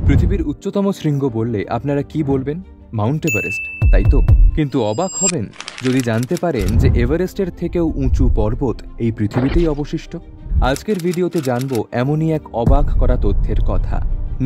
পৃথিবীর উচ্চতম শৃঙ্গ বললে আপনারা কি বলবেন? মাউন্ট এভারেস্ট, তাই তো? কিন্তু অবাক হবেন যদি জানতে পারেন যে এভারেস্টের থেকেও উঁচু পর্বত এই পৃথিবীতেই অবশিষ্ট। আজকের ভিডিওতে জানব এমনই এক অবাক করা তথ্যের কথা।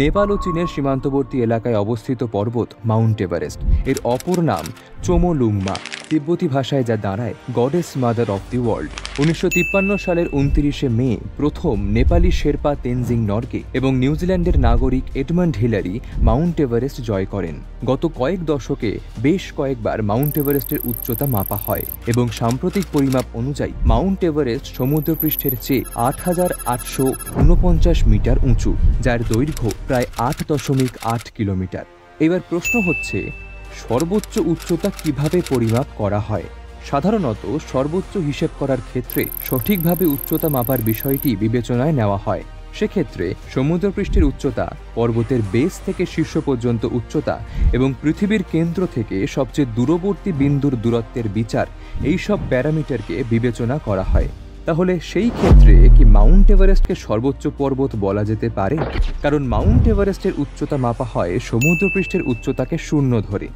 নেপাল ও চীনের সীমান্তবর্তী এলাকায় অবস্থিত পর্বত মাউন্ট এভারেস্ট। এর অপর নাম চোমোলুংমা, তিব্বতী ভাষায় যা দাঁড়ায় goddess mother of the world. 1953 সালের 29শে মে প্রথম নেপালি শেরপা তেনজিং নরগে এবং নিউজিল্যান্ডের নাগরিক এডমন্ড হিলারি মাউন্ট এভারেস্ট জয় করেন। গত কয়েক দশকে বেশ কয়েকবার মাউন্ট এভারেস্টের উচ্চতা মাপা হয় এবং সাম্প্রতিক পরিমাপ অনুযায়ী মাউন্ট এভারেস্ট সমুদ্রপৃষ্ঠের চেয়ে 8,849 মিটার উঁচু, যার দৈর্ঘ্য প্রায় 8.8 কিলোমিটার। এবার প্রশ্ন হচ্ছে, সর্বোচ্চ উচ্চতা কিভাবে পরিমাপ করা হয়? সাধারণত সর্বোচ্চ হিসেব করার ক্ষেত্রে সঠিকভাবে উচ্চতা মাপার বিষয়টি বিবেচনায় নেওয়া হয়। সেক্ষেত্রে সমুদ্রপৃষ্ঠের উচ্চতা, পর্বতের বেস থেকে শীর্ষ পর্যন্ত উচ্চতা এবং পৃথিবীর কেন্দ্র থেকে সবচেয়ে দূরবর্তী বিন্দুর দূরত্বের বিচার, এইসব প্যারামিটারকে বিবেচনা করা হয়। তাহলে সেই ক্ষেত্রে কি মাউন্ট এভারেস্টকে সর্বোচ্চ পর্বত বলা যেতে পারে? কারণ মাউন্ট এভারেস্টের উচ্চতা মাপা হয় সমুদ্রপৃষ্ঠের উচ্চতাকে শূন্য ধরে।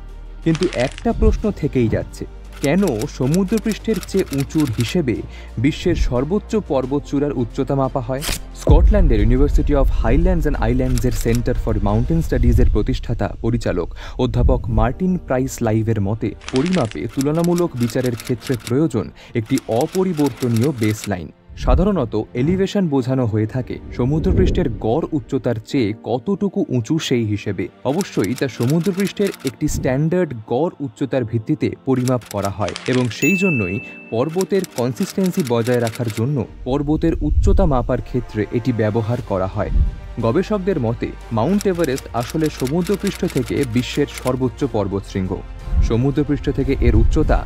কিন্তু একটা প্রশ্ন থেকেই যাচ্ছে, কেন সমুদ্রপৃষ্ঠের চেয়ে উঁচুর হিসেবে বিশ্বের সর্বোচ্চ পর্বতচূড়ার উচ্চতা মাপা হয়? স্কটল্যান্ডের ইউনিভার্সিটি অফ হাইল্যান্ডস অ্যান্ড আইল্যান্ডসের সেন্টার ফর মাউন্টেন স্টাডিজের প্রতিষ্ঠাতা পরিচালক অধ্যাপক মার্টিন প্রাইস লাইভের মতে, পরিমাপে তুলনামূলক বিচারের ক্ষেত্রে প্রয়োজন একটি অপরিবর্তনীয় বেসলাইন। সাধারণত এলিভেশন বোঝানো হয়ে থাকে সমুদ্রপৃষ্ঠের গড় উচ্চতার চেয়ে কতটুকু উঁচু সেই হিসেবে। অবশ্যই তা সমুদ্রপৃষ্ঠের একটি স্ট্যান্ডার্ড গড় উচ্চতার ভিত্তিতে পরিমাপ করা হয় এবং সেই জন্যই পর্বতের কনসিস্টেন্সি বজায় রাখার জন্য পর্বতের উচ্চতা মাপার ক্ষেত্রে এটি ব্যবহার করা হয়। গবেষকদের মতে মাউন্ট এভারেস্ট আসলে সমুদ্রপৃষ্ঠ থেকে বিশ্বের সর্বোচ্চ পর্বতশৃঙ্গ। সমুদ্রপৃষ্ঠ থেকে এর উচ্চতা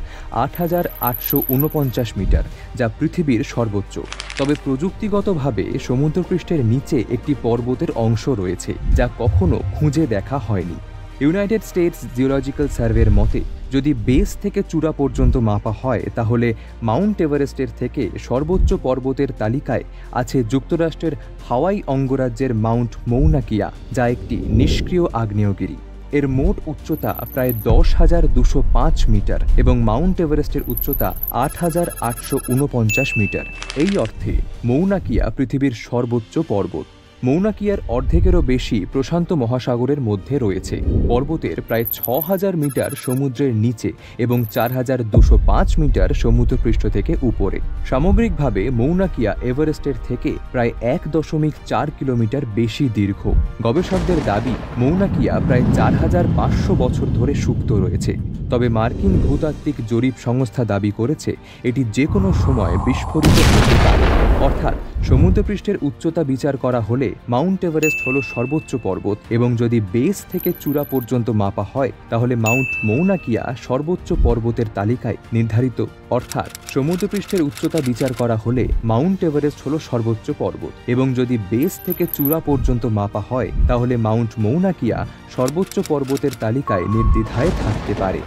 8,849 মিটার, যা পৃথিবীর সর্বোচ্চ। তবে প্রযুক্তিগতভাবে সমুদ্রপৃষ্ঠের নিচে একটি পর্বতের অংশ রয়েছে যা কখনো খুঁজে দেখা হয়নি। ইউনাইটেড স্টেটস জিওলজিক্যাল সার্ভের মতে, যদি বেস থেকে চূড়া পর্যন্ত মাপা হয় তাহলে মাউন্ট এভারেস্টের থেকে সর্বোচ্চ পর্বতের তালিকায় আছে যুক্তরাষ্ট্রের হাওয়াই অঙ্গরাজ্যের মাউন্ট মৌনা কিয়া, যা একটি নিষ্ক্রিয় আগ্নেয়গিরি। এর মোট উচ্চতা প্রায় 10,205 মিটার এবং মাউন্ট এভারেস্টের উচ্চতা 8,849 মিটার। এই অর্থে মৌনা কিয়া পৃথিবীর সর্বোচ্চ পর্বত। মৌনা কিয়ার অর্ধেকেরও বেশি প্রশান্ত মহাসাগরের মধ্যে রয়েছে। পর্বতের প্রায় 6,000 মিটার সমুদ্রের নিচে এবং 4,205 মিটার সমুদ্রপৃষ্ঠ থেকে উপরে। সামগ্রিকভাবে মৌনা কিয়া এভারেস্টের থেকে প্রায় 1.4 কিলোমিটার বেশি দীর্ঘ। গবেষকদের দাবি, মৌনা কিয়া প্রায় 4,500 বছর ধরে সুপ্ত রয়েছে। তবে মার্কিন ভূতাত্ত্বিক জরিপ সংস্থা দাবি করেছে এটি যে কোনো সময় বিস্ফোরিত হতে পারে। অর্থাৎ সমুদ্রপৃষ্ঠের উচ্চতা বিচার করা হলে মাউন্ট এভারেস্ট হল সর্বোচ্চ পর্বত এবং যদি বেস থেকে চূড়া পর্যন্ত মাপা হয় তাহলে মাউন্ট মৌনা কিয়া সর্বোচ্চ পর্বতের তালিকায় নির্ধারিত। অর্থাৎ সমুদ্রপৃষ্ঠের উচ্চতা বিচার করা হলে মাউন্ট এভারেস্ট হল সর্বোচ্চ পর্বত এবং যদি বেস থেকে চূড়া পর্যন্ত মাপা হয় তাহলে মাউন্ট মৌনা কিয়া সর্বোচ্চ পর্বতের তালিকায় নির্দ্বিধায় থাকতে পারে।